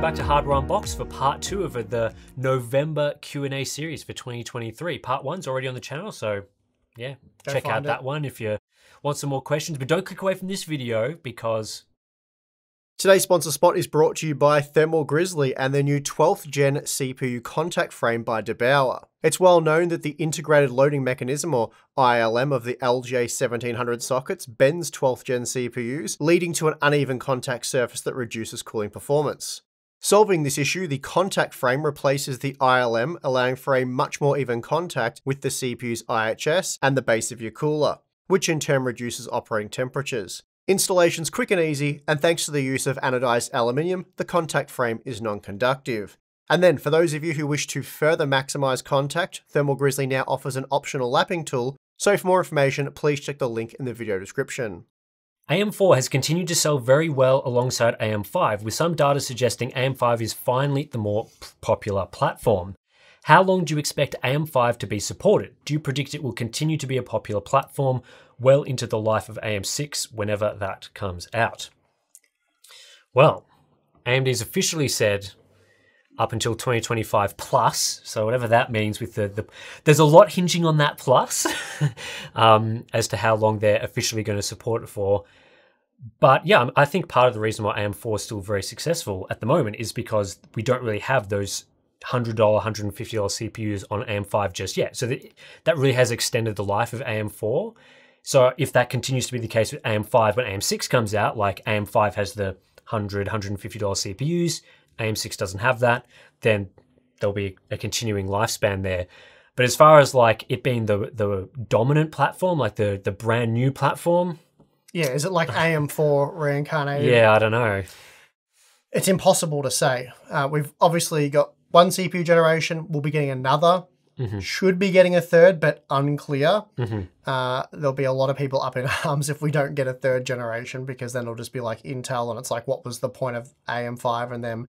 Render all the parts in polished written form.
back to Hardware Unboxed for part 2 of the November Q&A series for 2023. Part 1's already on the channel, so yeah, check out that one if you want some more questions. But don't click away from this video because... Today's sponsor spot is brought to you by Thermal Grizzly and their new 12th gen CPU contact frame by DeBauer. It's well known that the integrated loading mechanism, or ILM, of the LJ1700 sockets bends 12th gen CPUs, leading to an uneven contact surface that reduces cooling performance. Solving this issue, the contact frame replaces the ILM, allowing for a much more even contact with the CPU's IHS and the base of your cooler, which in turn reduces operating temperatures. Installation's quick and easy, and thanks to the use of anodized aluminium, the contact frame is non-conductive. And then, for those of you who wish to further maximize contact, Thermal Grizzly now offers an optional lapping tool, so for more information, please check the link in the video description. AM4 has continued to sell very well alongside AM5, with some data suggesting AM5 is finally the more popular platform. How long do you expect AM5 to be supported? Do you predict it will continue to be a popular platform well into the life of AM6 whenever that comes out? Well, AMD's officially said up until 2025 plus, so whatever that means with there's a lot hinging on that plus as to how long they're officially going to support it for. But yeah, I think part of the reason why AM4 is still very successful at the moment is because we don't really have those $100, $150 CPUs on AM5 just yet. So that really has extended the life of AM4. So if that continues to be the case with AM5, when AM6 comes out, like AM5 has the $100, $150 CPUs, AM6 doesn't have that, then there'll be a continuing lifespan there. But as far as like it being the dominant platform, like the brand new platform. Yeah, is it like AM4 reincarnated? Yeah, I don't know. It's impossible to say. We've obviously got one CPU generation, we'll be getting another. Should be getting a third, but unclear. There'll be a lot of people up in arms if we don't get a third generation, because then it'll just be like Intel, and it's like, what was the point of AM5? And them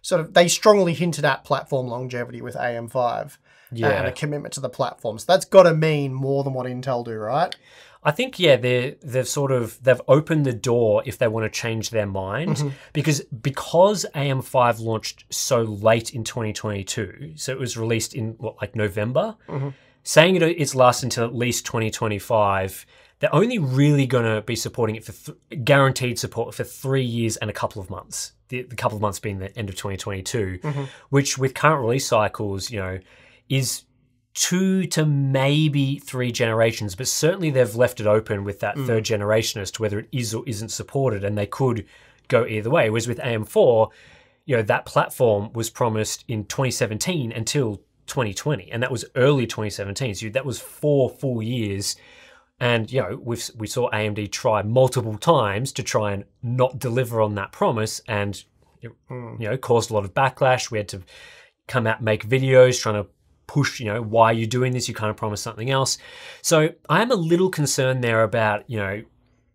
sort of, they strongly hinted at platform longevity with AM5 and a commitment to the platform. So that's got to mean more than what Intel do, right? I think, yeah, they've opened the door if they want to change their mind, because AM5 launched so late in 2022, so it was released in like November, saying it's lasting until at least 2025. They're only really going to be supporting it for guaranteed support for 3 years and a couple of months. The couple of months being the end of 2022, which with current release cycles, you know, is 2 to maybe 3 generations, but certainly they've left it open with that third generation as to whether it is or isn't supported, and they could go either way. Whereas with AM4, you know, that platform was promised in 2017 until 2020, and that was early 2017. So that was 4 full years. And, you know, we saw AMD try multiple times to try and not deliver on that promise, and it, you know, caused a lot of backlash. We had to come out and make videos trying to push, you know, why are you doing this? You kind of promised something else. So I am a little concerned there about, you know,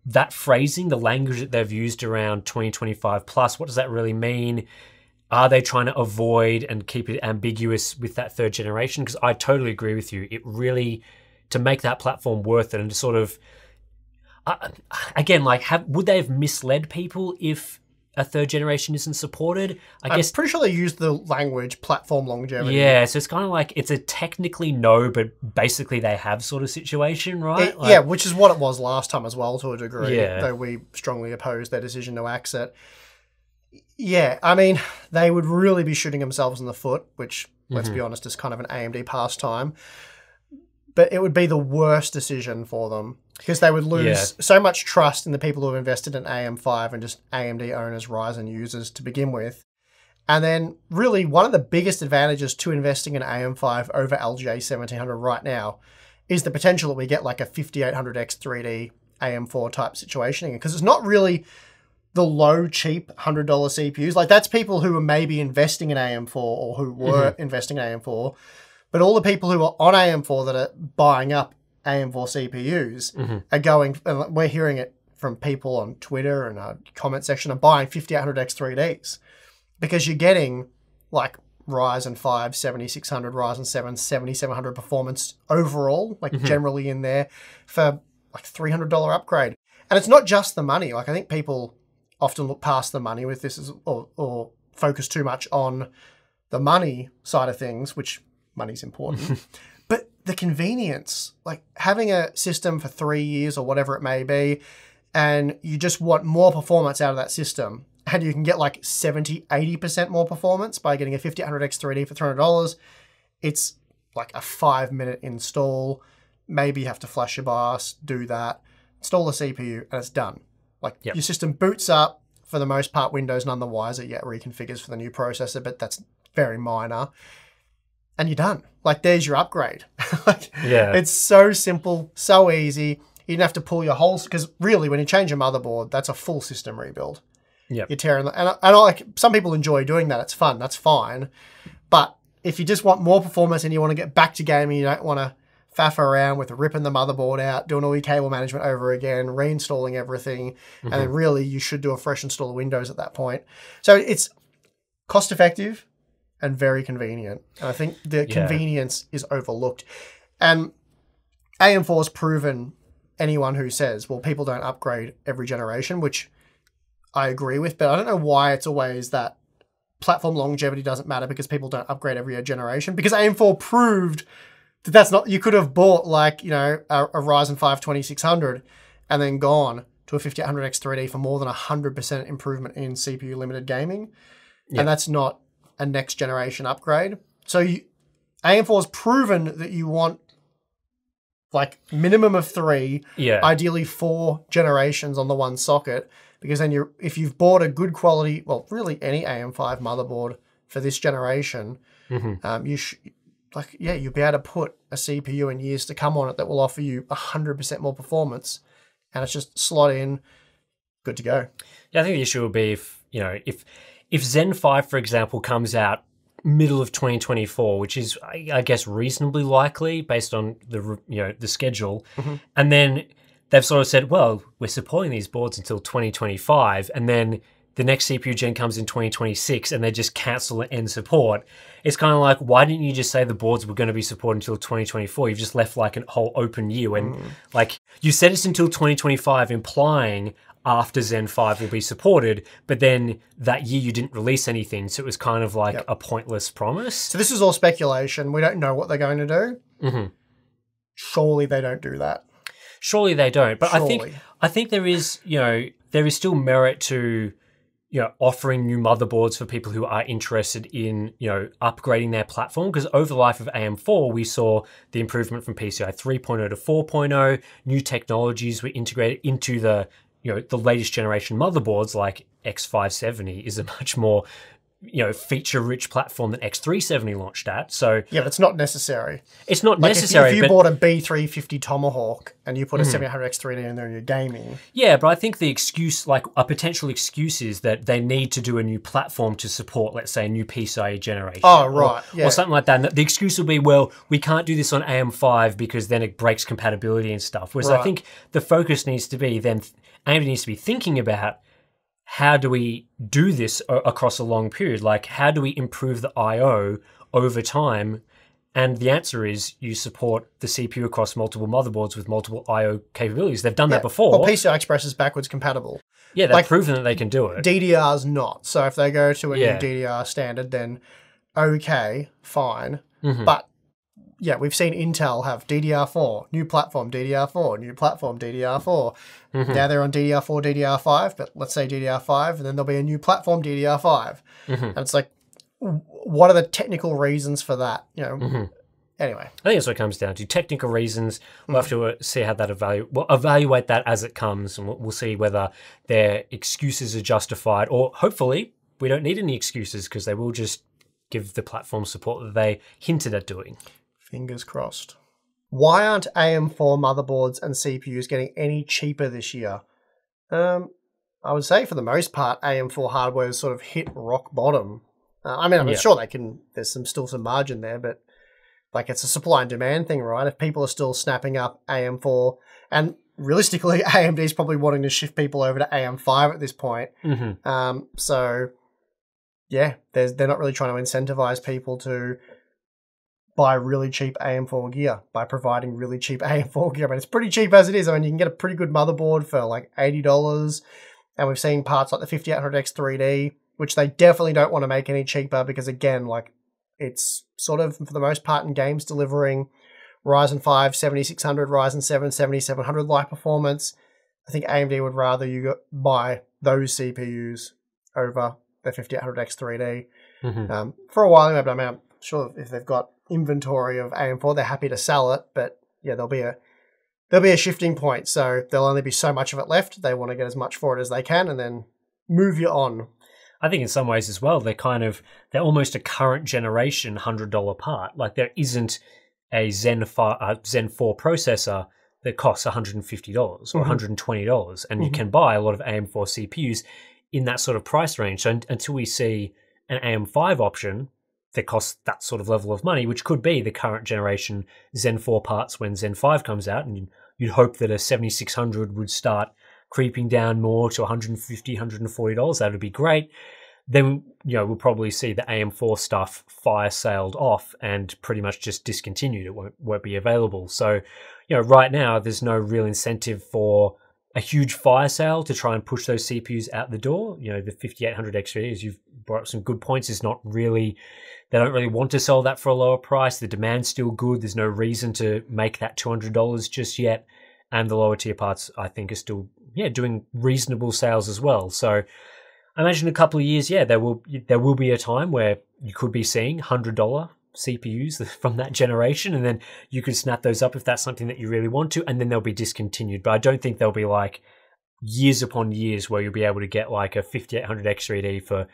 that phrasing, the language that they've used around 2025 plus. What does that really mean? Are they trying to avoid and keep it ambiguous with that third generation? Because I totally agree with you. It really, to make that platform worth it and to sort of, again, like, would they have misled people if a third generation isn't supported? I guess pretty sure they used the language platform longevity. Yeah, so it's kind of like it's a technically no, but basically they have sort of situation, right? Yeah, which is what it was last time as well to a degree, yeah. Though we strongly opposed their decision to axe it. Yeah, I mean, they would really be shooting themselves in the foot, which, let's be honest, is kind of an AMD pastime. But it would be the worst decision for them, because they would lose so much trust in the people who have invested in AM5 and just AMD owners, Ryzen users to begin with. And then really one of the biggest advantages to investing in AM5 over LJ1700 right now is the potential that we get like a 5800X 3D AM4 type situation, because it's not really the low, cheap $100 CPUs. Like, that's people who are maybe investing in AM4 or who were investing in AM4. But all the people who are on AM4 that are buying up AM4 CPUs are going, and we're hearing it from people on Twitter and our comment section, are buying 5800X 3Ds. Because you're getting like Ryzen 5 7600, Ryzen 7 7700 performance overall, like generally in there for like $300 upgrade. And it's not just the money. Like, I think people often look past the money with this, or focus too much on the money side of things, which money's important, but the convenience, like having a system for 3 years or whatever it may be, and you just want more performance out of that system, and you can get like 70, 80% more performance by getting a 5800X 3D for $300. It's like a 5-minute install. Maybe you have to flash your BIOS, do that, install the CPU, and it's done. Like your system boots up, for the most part, Windows none the wiser, yet reconfigures for the new processor, but that's very minor. And you're done. Like, there's your upgrade. It's so simple, so easy. You didn't have to pull your whole... Because really, when you change a motherboard, that's a full system rebuild. You're tearing... And I like, some people enjoy doing that. It's fun. That's fine. But if you just want more performance and you want to get back to gaming, you don't want to faff around with ripping the motherboard out, doing all your cable management over again, reinstalling everything, and then really you should do a fresh install of Windows at that point. So it's cost-effective and very convenient. And I think the convenience is overlooked. And AM4 has proven anyone who says, well, people don't upgrade every generation, which I agree with, but I don't know why it's always that platform longevity doesn't matter because people don't upgrade every generation. Because AM4 proved that that's not... You could have bought like, you know, a Ryzen 5 2600 and then gone to a 5800X 3D for more than 100% improvement in CPU limited gaming. And that's not a next generation upgrade. So AM4 has proven that you want like minimum of 3, ideally 4 generations on the one socket, because then if you've bought a good quality, well, really any AM5 motherboard for this generation, you'll be able to put a CPU in years to come on it that will offer you 100% more performance, and it's just slot in, good to go. Yeah, I think the issue will be if Zen 5, for example, comes out middle of 2024, which is, I guess, reasonably likely based on the schedule, and then they've sort of said, well, we're supporting these boards until 2025, and then the next CPU gen comes in 2026, and they just cancel and end support. It's kind of like, why didn't you just say the boards were going to be supported until 2024? You've just left like a whole open year when, like, you said it's until 2025, implying after Zen 5 will be supported, but then that year you didn't release anything, so it was kind of like a pointless promise. So this is all speculation. We don't know what they're going to do. Surely they don't do that. Surely they don't. But I think there is, there is still merit to, offering new motherboards for people who are interested in, upgrading their platform. Because over the life of AM4, we saw the improvement from PCI 3.0 to 4.0. New technologies were integrated into the latest generation motherboards, like X570 is a much more, feature-rich platform that X370 launched at. So yeah, but it's not necessary. It's not necessary. If you bought a B350 Tomahawk and you put a 700X 3D in there and you're gaming. Yeah, but I think the excuse, like a potential excuse, is that they need to do a new platform to support, let's say, a new PCIe generation. Oh, right. Or something like that. And the excuse will be, well, we can't do this on AM5 because then it breaks compatibility and stuff. Whereas I think the focus needs to be then, AMD needs to be thinking about, how do we do this across a long period? Like, how do we improve the I/O over time? And the answer is you support the CPU across multiple motherboards with multiple I/O capabilities. They've done that before. Well, PCI Express is backwards compatible. Yeah, they've proven that they can do it. DDR's not. So if they go to a new DDR standard, then okay, fine. But yeah, we've seen Intel have DDR4, new platform DDR4, new platform DDR4. Now they're on DDR4, DDR5, but let's say DDR5, and then there'll be a new platform DDR5. And it's like, what are the technical reasons for that? Anyway. I think that's what it comes down to. Technical reasons. We'll have to see how that evaluate that as it comes, and we'll see whether their excuses are justified, or hopefully we don't need any excuses because they will just give the platform support that they hinted at doing. Fingers crossed. Why aren't AM4 motherboards and CPUs getting any cheaper this year? I would say for the most part, AM4 hardware has sort of hit rock bottom. I'm sure they can. There's still some margin there, but like it's a supply and demand thing, right? If people are still snapping up AM4, and realistically, AMD is probably wanting to shift people over to AM5 at this point. So yeah, they're not really trying to incentivize people to buy really cheap AM4 gear by providing really cheap AM4 gear. But it's pretty cheap as it is. I mean, you can get a pretty good motherboard for like $80. And we've seen parts like the 5800X 3D which they definitely don't want to make any cheaper because, again, like it's sort of, for the most part in games, delivering Ryzen 5 7600, Ryzen 7 7700 like performance. I think AMD would rather you buy those CPUs over the 5800X 3D. For a while, I mean, I'm sure if they've got inventory of AM4, they're happy to sell it, but yeah, there'll be a shifting point, so there'll only be so much of it left. They want to get as much for it as they can and then move you on. I think in some ways as well, they're almost a current generation $100 part. Like there isn't a Zen 4 processor that costs $150 or $120, and you can buy a lot of AM4 CPUs in that sort of price range. So until we see an AM5 option that costs that sort of level of money, which could be the current generation Zen 4 parts when Zen 5 comes out, and you'd hope that a 7600 would start creeping down more to $150, $140, that would be great. Then, we'll probably see the AM4 stuff fire sailed off and pretty much just discontinued. It won't be available. So, right now there's no real incentive for a huge fire sale to try and push those CPUs out the door. The 5800X, as you've brought up some good points, is not really, they don't really want to sell that for a lower price. The demand's still good. There's no reason to make that $200 just yet. And the lower tier parts, I think, are still, doing reasonable sales as well. So I imagine a couple of years, there will be a time where you could be seeing $100 CPUs from that generation, and then you could snap those up if that's something that you really want to, and then they'll be discontinued. But I don't think there'll be like years upon years where you'll be able to get like a 5800X 3D for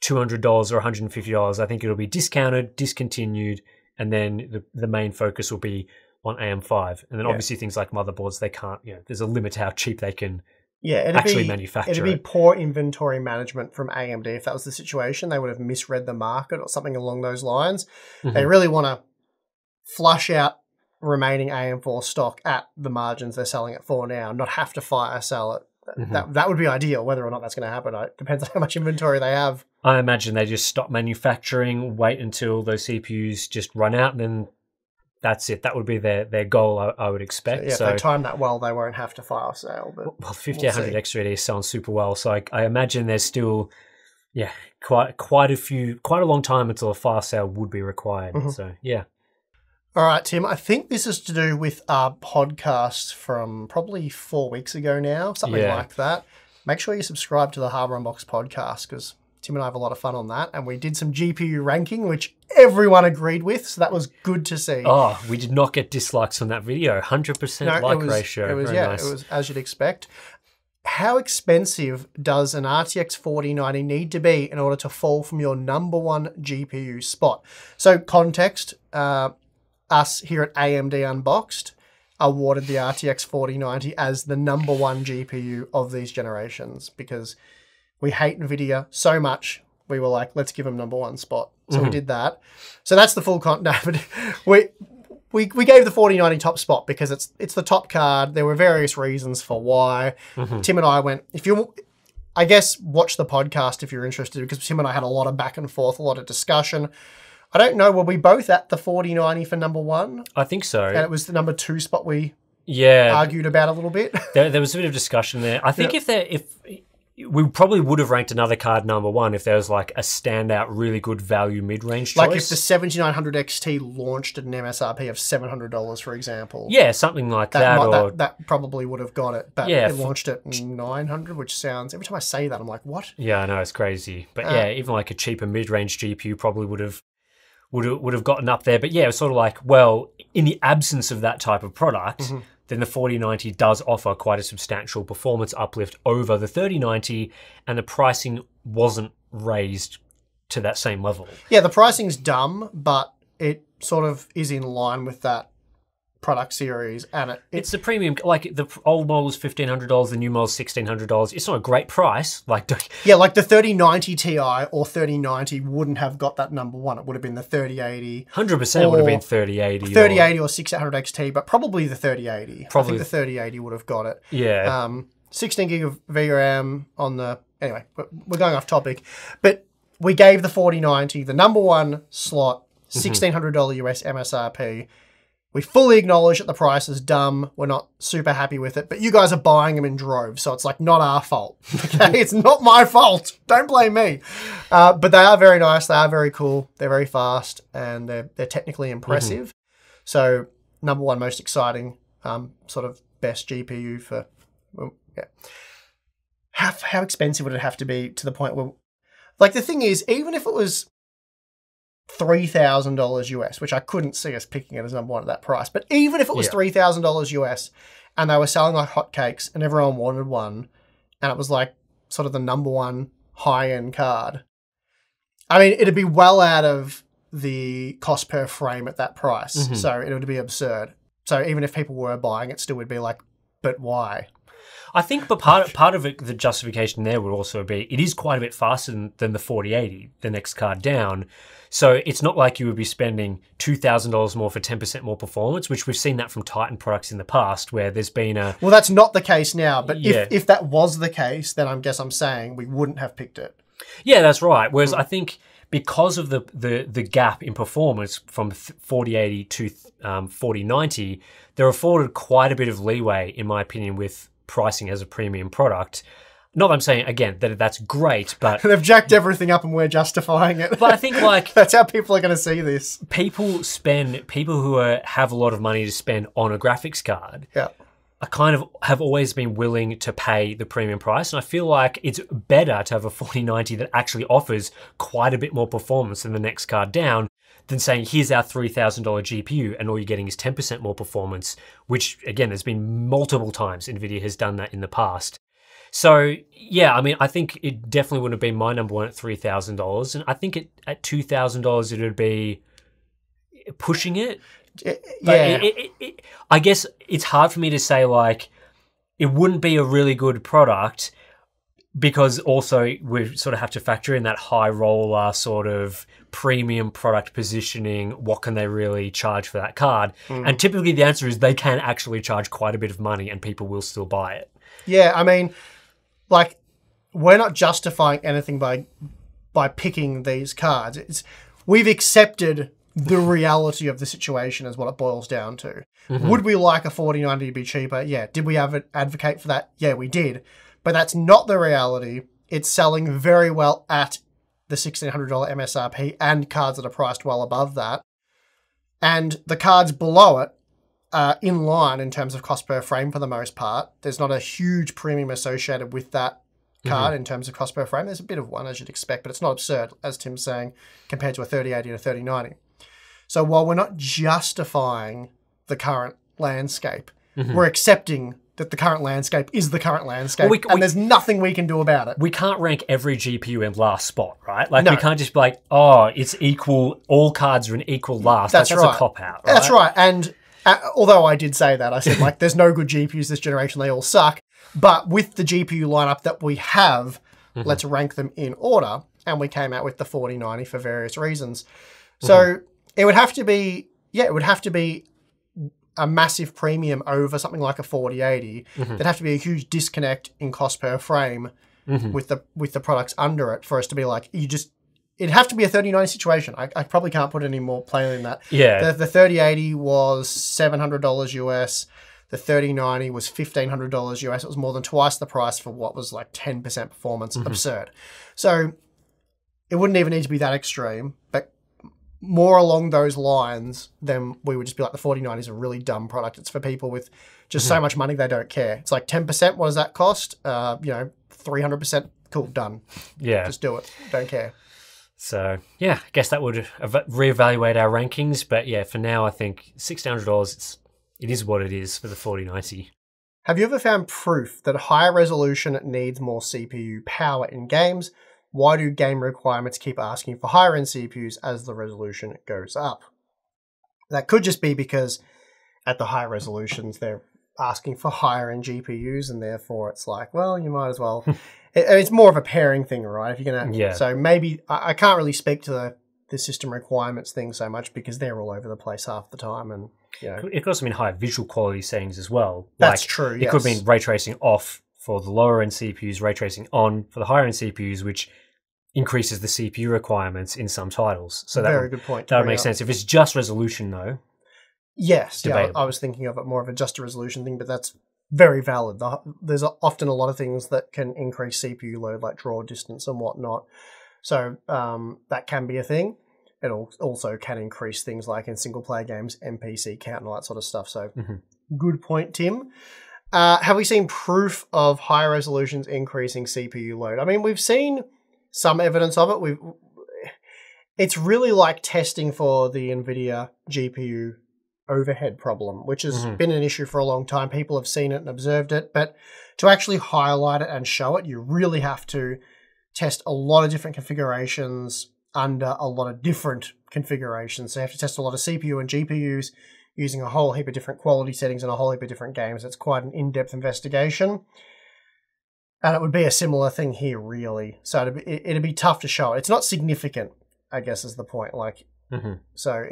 $200 or $150. I think it'll be discounted, discontinued, and then the main focus will be on AM5. And then obviously things like motherboards, they can't, there's a limit how cheap they can actually manufacture. It'd be poor inventory management from AMD if that was the situation. They would have misread the market or something along those lines. They really want to flush out remaining AM4 stock at the margins they're selling it for now, not have to fire sell it. That would be ideal. Whether or not that's going to happen, it depends on how much inventory they have. I imagine they just stop manufacturing, wait until those CPUs just run out, and then that's it. That would be their goal, I would expect. So if they time that well, they won't have to fire sale. But well, 5800X 3D is selling super well. So I imagine there's still, quite a long time until a fire sale would be required. So, All right, Tim, I think this is to do with our podcast from probably 4 weeks ago now, something like that. Make sure you subscribe to the Harbour Unboxed podcast because Tim and I have a lot of fun on that. And we did some GPU ranking, which everyone agreed with, so that was good to see. Oh, we did not get dislikes on that video. 100% like ratio. It was, Very nice. It was as you'd expect. How expensive does an RTX 4090 need to be in order to fall from your number one GPU spot? So context, us here at AMD Unboxed awarded the RTX 4090 as the number one GPU of these generations because we hate NVIDIA so much. We were like, let's give them number one spot. So we did that. So that's the full but we gave the 4090 top spot because it's the top card. There were various reasons for why. Tim and I went, I guess watch the podcast if you're interested, because Tim and I had a lot of back and forth, a lot of discussion. I don't know, were we both at the 4090 for number one? I think so. And it was the number two spot we argued about a little bit. There was a bit of discussion there. I think if we probably would have ranked another card number one if there was like a standout, really good value mid-range choice. Like if the 7900 XT launched at an MSRP of $700, for example. Yeah, something like that. That probably would have got it. But it launched at $900, which sounds, every time I say that, I'm like, what? Yeah, I know, it's crazy. But even like a cheaper mid-range GPU probably would have gotten up there. But yeah, it was sort of like, well, in the absence of that type of product, then the 4090 does offer quite a substantial performance uplift over the 3090, and the pricing wasn't raised to that same level. Yeah, the pricing's dumb, but it sort of is in line with that product series, and it's the premium. Like the old model was $1,500, the new model is $1,600. It's not a great price. Like the 3090 Ti or 3090 wouldn't have got that number one. It would have been the 3080. 100% would have been 3080. 3080 or 6800 XT, but probably the 3080. I think the 3080 would have got it. Yeah. 16 gig of VRAM on the. Anyway, we're going off topic, but we gave the 4090 the number one slot, $1,600 US MSRP. We fully acknowledge that the price is dumb. We're not super happy with it, but you guys are buying them in droves, so it's like not our fault. Okay, it's not my fault. Don't blame me. But they are very nice. They are very cool. They're very fast, and they're technically impressive. So number one most exciting, sort of best GPU for, well, yeah. How expensive would it have to be to the point where, like, the thing is, even if it was $3,000 US, which I couldn't see us picking it as number one at that price, but even if it was $3,000 US and they were selling like hotcakes and everyone wanted one, and it was like sort of the number one high-end card, I mean, it'd be well out of the cost per frame at that price. So it would be absurd. So even if people were buying it, still would be like, but why? I think, but part of it, the justification there would also be it is quite a bit faster than the 4080, the next card down. So it's not like you would be spending $2,000 more for 10% more performance, which we've seen that from Titan products in the past, where there's been a... Well, that's not the case now, but if that was the case, then I guess I'm saying we wouldn't have picked it. Yeah, that's right. Whereas I think because of the gap in performance from 4080 to 4090, they're afforded quite a bit of leeway, in my opinion, with pricing as a premium product. Not that I'm saying, again, that that's great, but... They've jacked everything up and we're justifying it. But I think, like... That's how people are going to see this. People who have a lot of money to spend on a graphics card are kind of have always been willing to pay the premium price. And I feel like it's better to have a 4090 that actually offers quite a bit more performance than the next card down than saying, here's our $3,000 GPU and all you're getting is 10% more performance, which, again, there's been multiple times NVIDIA has done that in the past. So, yeah, I mean, I think it definitely would have been my number one at $3,000. And I think at $2,000, it would be pushing it. Yeah. I guess it's hard for me to say, like, it wouldn't be a really good product because also we sort of have to factor in that high roller sort of premium product positioning. What can they really charge for that card? And typically the answer is they can actually charge quite a bit of money and people will still buy it. Yeah, I mean, like, we're not justifying anything by picking these cards. We've accepted the reality of the situation is what it boils down to. Would we like a 4090 to be cheaper? Yeah. Did we advocate for that? Yeah, we did. But that's not the reality. It's selling very well at the $1,600 MSRP and cards that are priced well above that. And the cards below it are in line in terms of cost per frame for the most part. There's not a huge premium associated with that card in terms of cost per frame. There's a bit of one, as you'd expect, but it's not absurd, as Tim's saying, compared to a 3080 and a 3090. So while we're not justifying the current landscape, we're accepting that the current landscape is the current landscape, and there's nothing we can do about it. We can't rank every GPU in last spot, right? Like, we can't just be like, oh, it's equal, all cards are in equal last. That's right. That's a cop-out, right? That's right. And although I did say that, I said, like, there's no good GPUs this generation, they all suck. But with the GPU lineup that we have, let's rank them in order. And we came out with the 4090 for various reasons. So it would have to be, it would have to be a massive premium over something like a 4080. There'd have to be a huge disconnect in cost per frame with the products under it for us to be like, it'd have to be a 3090 situation. I probably can't put it any more plainly than that. Yeah. The 3080 was $700 US. The 3090 was $1,500 US. It was more than twice the price for what was like 10% performance. Absurd. So it wouldn't even need to be that extreme, but more along those lines, then we would just be like, the 4090 is a really dumb product. It's for people with just so much money they don't care. It's like 10%, what does that cost? 300%, cool, done. Yeah. Just do it. Don't care. So, yeah, I guess that would reevaluate our rankings. But yeah, for now, I think $1,600, it is what it is for the 4090. Have you ever found proof that higher resolution needs more CPU power in games? Why do game requirements keep asking for higher end CPUs as the resolution goes up? That could just be because at the higher resolutions, they're asking for higher end GPUs, and therefore it's like, well, you might as well. It's more of a pairing thing, right? If you're gonna, so maybe I can't really speak to the system requirements thing so much because they're all over the place half the time, and it could also mean higher visual quality settings as well. That's true. It could mean ray tracing off for the lower end CPUs, ray tracing on for the higher end CPUs, which increases the CPU requirements in some titles. So very good point. That would make sense. If it's just resolution, though. Yes, debatable. I was thinking of it more of a just a resolution thing, but that's very valid. There's often a lot of things that can increase CPU load, like draw distance and whatnot. So that can be a thing. It also can increase things like in single-player games, NPC count and all that sort of stuff. So good point, Tim. Have we seen proof of high resolutions increasing CPU load? I mean, we've seen some evidence of it. It's really like testing for the NVIDIA GPU overhead problem, which has been an issue for a long time. People have seen it and observed it, but to actually highlight it and show it, you really have to test a lot of different configurations under a lot of different configurations. So you have to test a lot of CPU and GPUs using a whole heap of different quality settings and a whole heap of different games. It's quite an in-depth investigation. And it would be a similar thing here, really. So it'd be tough to show. It's not significant, I guess, is the point. So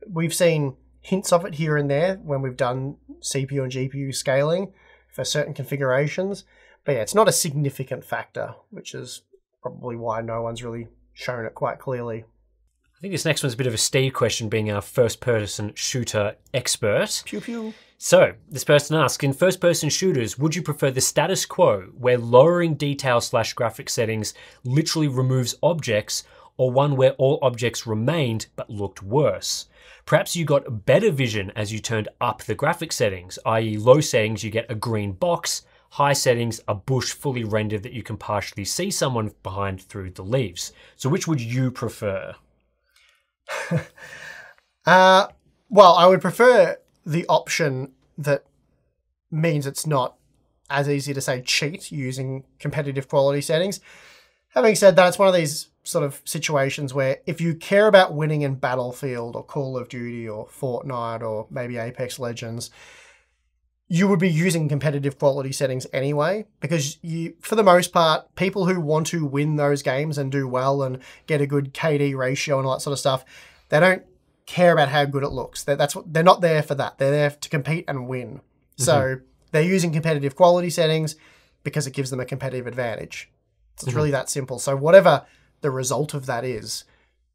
we've seen hints of it here and there when we've done CPU and GPU scaling for certain configurations. But yeah, it's not a significant factor, which is probably why no one's really shown it quite clearly. I think this next one's a bit of a Steve question, being our first-person shooter expert. Pew pew. So, this person asks, in first-person shooters, would you prefer the status quo, where lowering detail/graphic settings literally removes objects, or one where all objects remained but looked worse? Perhaps you got better vision as you turned up the graphic settings, i.e. low settings you get a green box, high settings a bush fully rendered that you can partially see someone behind through the leaves. So which would you prefer? Well, I would prefer the option that means it's not as easy to say cheat using competitive quality settings. Having said that, it's one of these sort of situations where if you care about winning in Battlefield or Call of Duty or Fortnite or maybe Apex Legends, you would be using competitive quality settings anyway, because for the most part, people who want to win those games and do well and get a good KD ratio and all that sort of stuff, they don't care about how good it looks. They're not there for that. They're there to compete and win. So they're using competitive quality settings because it gives them a competitive advantage. So it's really that simple. So whatever the result of that is,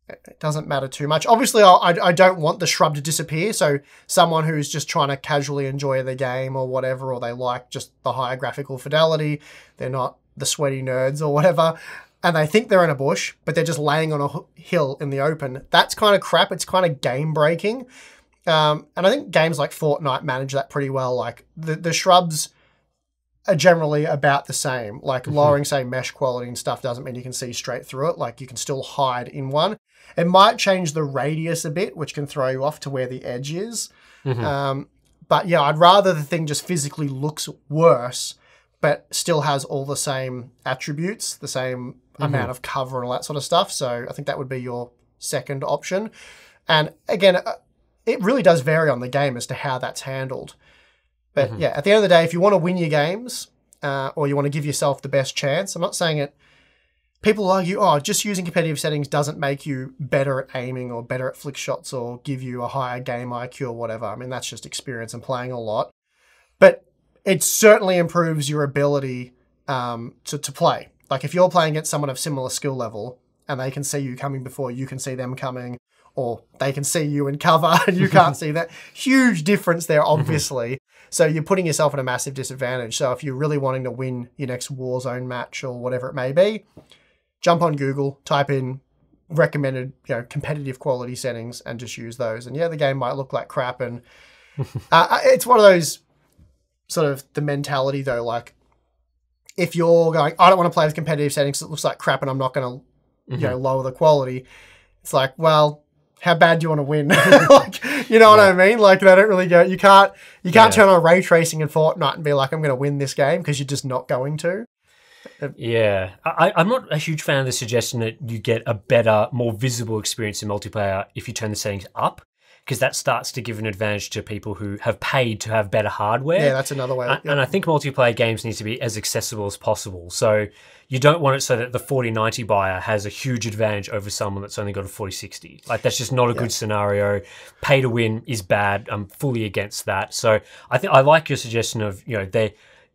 it doesn't matter too much. Obviously, I don't want the shrub to disappear. So someone who's just trying to casually enjoy the game or whatever, or they like just the higher graphical fidelity, they're not the sweaty nerds or whatever, and they think they're in a bush, but they're just laying on a hill in the open. That's kind of crap. It's kind of game breaking. And I think games like Fortnite manage that pretty well. Like the shrubs are generally about the same. Like lowering, say, mesh quality and stuff doesn't mean you can see straight through it. Like you can still hide in one. It might change the radius a bit, which can throw you off to where the edge is. But yeah, I'd rather the thing just physically looks worse, but still has all the same attributes, the same amount of cover and all that sort of stuff. So I think that would be your second option. And again, it really does vary on the game as to how that's handled. But yeah, at the end of the day, if you want to win your games or you want to give yourself the best chance, I'm not saying it. People argue, oh, just using competitive settings doesn't make you better at aiming or better at flick shots or give you a higher game IQ or whatever. I mean, that's just experience and playing a lot. But it certainly improves your ability to play. Like if you're playing against someone of similar skill level and they can see you coming before you can see them coming, or they can see you in cover and you can't see that. Huge difference there, obviously. So you're putting yourself at a massive disadvantage. So if you're really wanting to win your next Warzone match or whatever it may be, jump on Google, type in recommended, competitive quality settings and just use those. And yeah, the game might look like crap. And it's one of those sort of the mentality though, like if you're going, I don't want to play with competitive settings, it looks like crap and I'm not going to, lower the quality. It's like, well, how bad do you want to win? Like, what I mean? Like they don't really go, you can't turn on ray tracing in Fortnite and be like, I'm going to win this game, because you're just not going to. Yeah. I'm not a huge fan of the suggestion that you get a better, more visible experience in multiplayer if you turn the settings up, because that starts to give an advantage to people who have paid to have better hardware. Yeah, that's another way. And I think multiplayer games need to be as accessible as possible. So you don't want it so that the 4090 buyer has a huge advantage over someone that's only got a 4060. Like that's just not a good scenario. Pay to win is bad. I'm fully against that. So I think I like your suggestion of,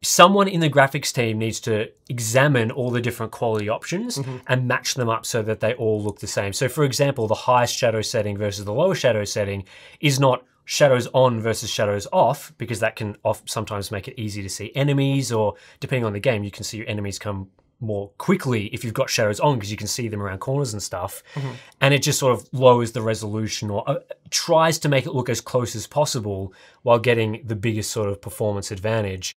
someone in the graphics team needs to examine all the different quality options and match them up so that they all look the same. So for example, the highest shadow setting versus the lowest shadow setting is not shadows on versus shadows off, because that can sometimes make it easy to see enemies, or depending on the game, you can see your enemies come more quickly if you've got shadows on because you can see them around corners and stuff. And it just sort of lowers the resolution, or tries to make it look as close as possible while getting the biggest sort of performance advantage.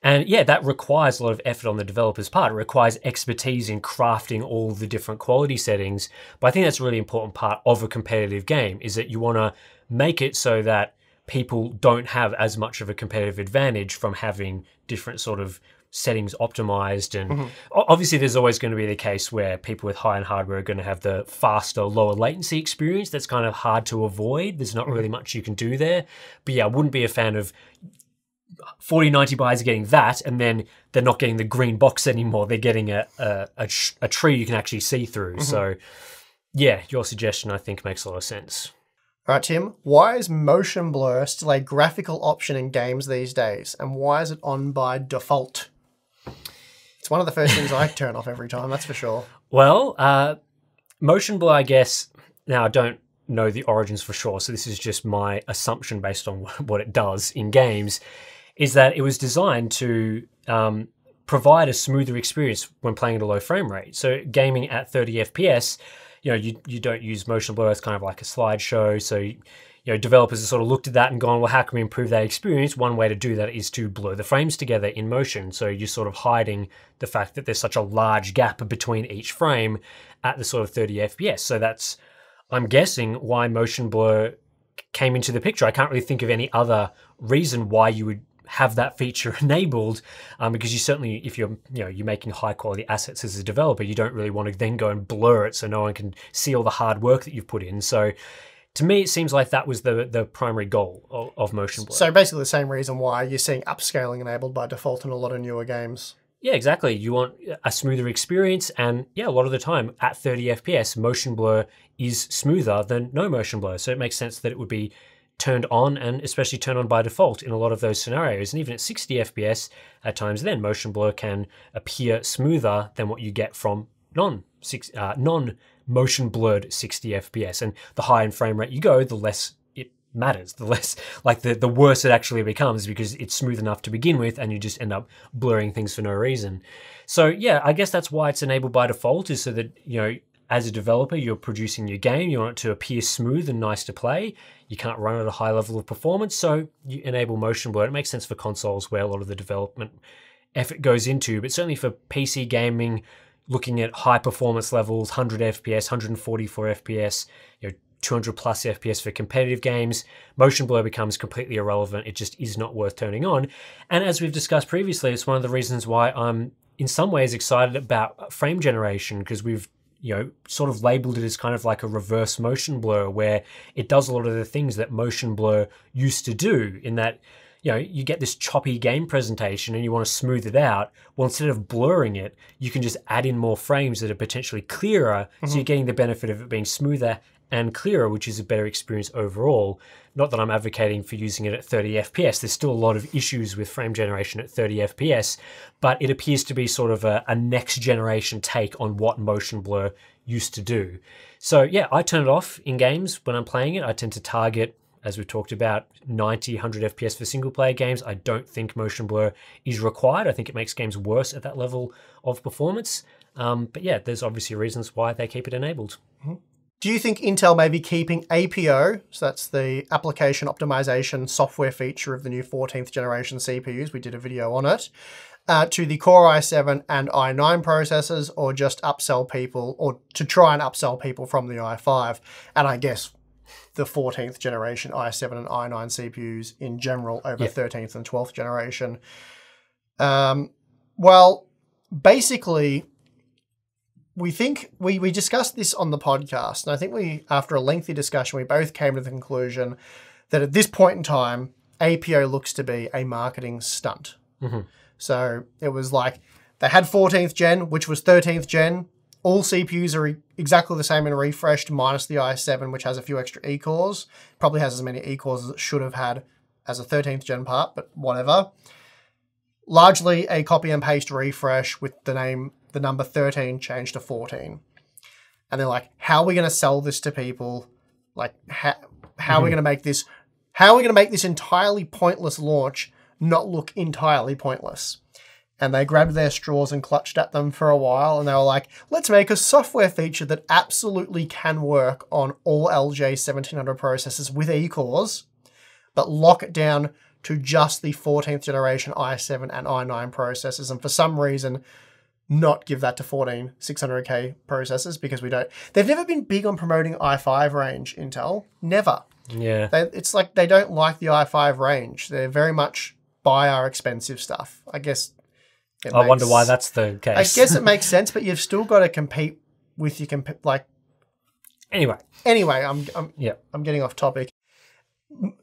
And yeah, that requires a lot of effort on the developer's part. It requires expertise in crafting all the different quality settings. But I think that's a really important part of a competitive game, is that you want to make it so that people don't have as much of a competitive advantage from having different sort of settings optimized. And obviously there's always going to be the case where people with high-end hardware are going to have the faster, lower latency experience. That's kind of hard to avoid. There's not really much you can do there. But yeah, I wouldn't be a fan of 4090 buyers getting that, and then they're not getting the green box anymore. They're getting a tree you can actually see through. So yeah, your suggestion I think makes a lot of sense. All right, Tim, why is motion blur still a graphical option in games these days? And why is it on by default? It's one of the first things I turn off every time, that's for sure. Well, motion blur, I guess, now I don't know the origins for sure, so this is just my assumption based on what it does in games, is that it was designed to provide a smoother experience when playing at a low frame rate. So gaming at 30 FPS, you don't use motion blur. It's kind of like a slideshow. So, developers have sort of looked at that and gone, well, how can we improve that experience? One way to do that is to blur the frames together in motion. So you're sort of hiding the fact that there's such a large gap between each frame at the sort of 30 FPS. So that's, I'm guessing, why motion blur came into the picture. I can't really think of any other reason why you would have that feature enabled, because you certainly, if you're making high quality assets as a developer, you don't really want to then go and blur it so no one can see all the hard work that you've put in. So to me, it seems like that was the primary goal of motion blur. So basically the same reason why you're seeing upscaling enabled by default in a lot of newer games. Yeah, exactly. You want a smoother experience, and yeah, a lot of the time at 30 FPS, motion blur is smoother than no motion blur. So it makes sense that it would be turned on, and especially turned on by default in a lot of those scenarios. And even at 60 FPS, at times then, motion blur can appear smoother than what you get from non-motion blurred 60 FPS. And the higher in frame rate you go, the less it matters, the less, like the worse it actually becomes, because it's smooth enough to begin with and you just end up blurring things for no reason. So yeah, I guess that's why it's enabled by default, is so that, as a developer, you're producing your game, you want it to appear smooth and nice to play. You can't run at a high level of performance, so you enable motion blur. It makes sense for consoles where a lot of the development effort goes into, but certainly for PC gaming, looking at high performance levels, 100 FPS, 144 FPS, 200 plus FPS for competitive games, motion blur becomes completely irrelevant. It just is not worth turning on. And as we've discussed previously, it's one of the reasons why I'm in some ways excited about frame generation, because we've sort of labeled it as kind of like a reverse motion blur, where it does a lot of the things that motion blur used to do, in that, you get this choppy game presentation and you want to smooth it out. Well, instead of blurring it, you can just add in more frames that are potentially clearer. So you're getting the benefit of it being smoother and clearer, which is a better experience overall. Not that I'm advocating for using it at 30 FPS. There's still a lot of issues with frame generation at 30 FPS, but it appears to be sort of a next generation take on what motion blur used to do. So yeah, I turn it off in games when I'm playing it. I tend to target, as we've talked about, 90, 100 FPS for single player games. I don't think motion blur is required. I think it makes games worse at that level of performance. But yeah, there's obviously reasons why they keep it enabled. Do you think Intel may be keeping APO, so that's the application optimization software feature of the new 14th generation CPUs, we did a video on it, to the Core i7 and i9 processors, or just upsell people, or to try and upsell people from the i5, and I guess the 14th generation i7 and i9 CPUs in general over 13th and 12th generation? Well, basically, we think we discussed this on the podcast, and I think after a lengthy discussion, we both came to the conclusion that at this point in time, APO looks to be a marketing stunt. So it was like they had 14th gen, which was 13th gen. All CPUs are exactly the same and refreshed, minus the i7, which has a few extra E-cores. Probably has as many E-cores as it should have had as a 13th gen part, but whatever. Largely a copy and paste refresh with the number 13 changed to 14. And they're like, how are we going to sell this to people? Like, how are we going to make this How are we going to make this entirely pointless launch not look entirely pointless? And they grabbed their straws and clutched at them for a while, and they were like, let's make a software feature that absolutely can work on all LJ1700 processors with E-cores, but lock it down to just the 14th generation i7 and i9 processors, and for some reason not give that to 14600K processors, because they've never been big on promoting i5 range, Intel. Never. Yeah. It's like they don't like the i5 range. They're very much buy our expensive stuff. I guess I wonder why that's the case. I guess it makes sense, but you've still got to compete with your Anyway, I'm getting off topic.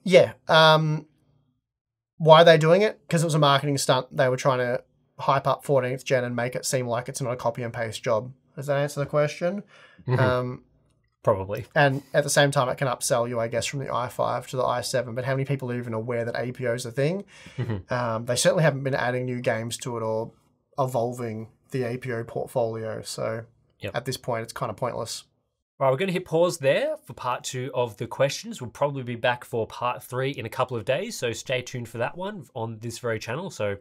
Yeah. Why are they doing it? Because it was a marketing stunt. They were trying to hype up 14th gen and make it seem like it's not a copy and paste job. Does that answer the question? Mm-hmm. Probably. And at the same time, it can upsell you, I guess, from the i5 to the i7. But how many people are even aware that APO is a thing? Mm-hmm. They certainly haven't been adding new games to it or evolving the APO portfolio. So at this point, it's kind of pointless. All right, we're going to hit pause there for part 2 of the questions. We'll probably be back for part 3 in a couple of days. So stay tuned for that one on this very channel. So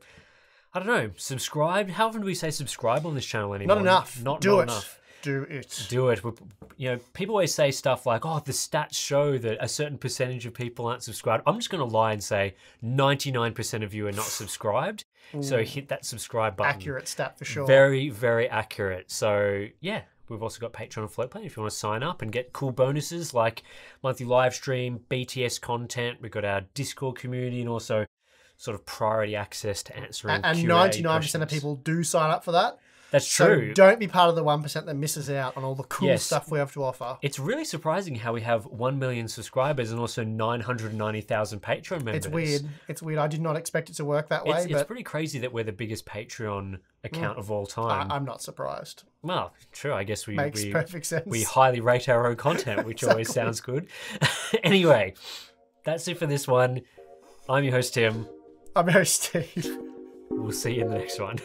I don't know, subscribe. How often do we say subscribe on this channel anymore? Not enough. Not Do it. enough. Do it. Do it. People always say stuff like, oh, the stats show that a certain percentage of people aren't subscribed. I'm just going to lie and say 99% of you are not subscribed. So hit that subscribe button. Accurate stat for sure. Very, very accurate. So yeah, we've also got Patreon and Floatplane if you want to sign up and get cool bonuses like monthly live stream, BTS content. We've got our Discord community and also sort of priority access to answering and Q&A 99% questions. of people do sign up for that. That's true. So don't be part of the 1% that misses out on all the cool stuff we have to offer. It's really surprising how we have 1 million subscribers and also 990,000 Patreon members. It's weird. I did not expect it to work that way. It's pretty crazy that we're the biggest Patreon account of all time. I'm not surprised. Well, true. I guess makes perfect sense. We highly rate our own content, which always sounds good. Anyway, that's it for this one. I'm your host, Tim. I'm your host, Steve. We'll see you in the next one.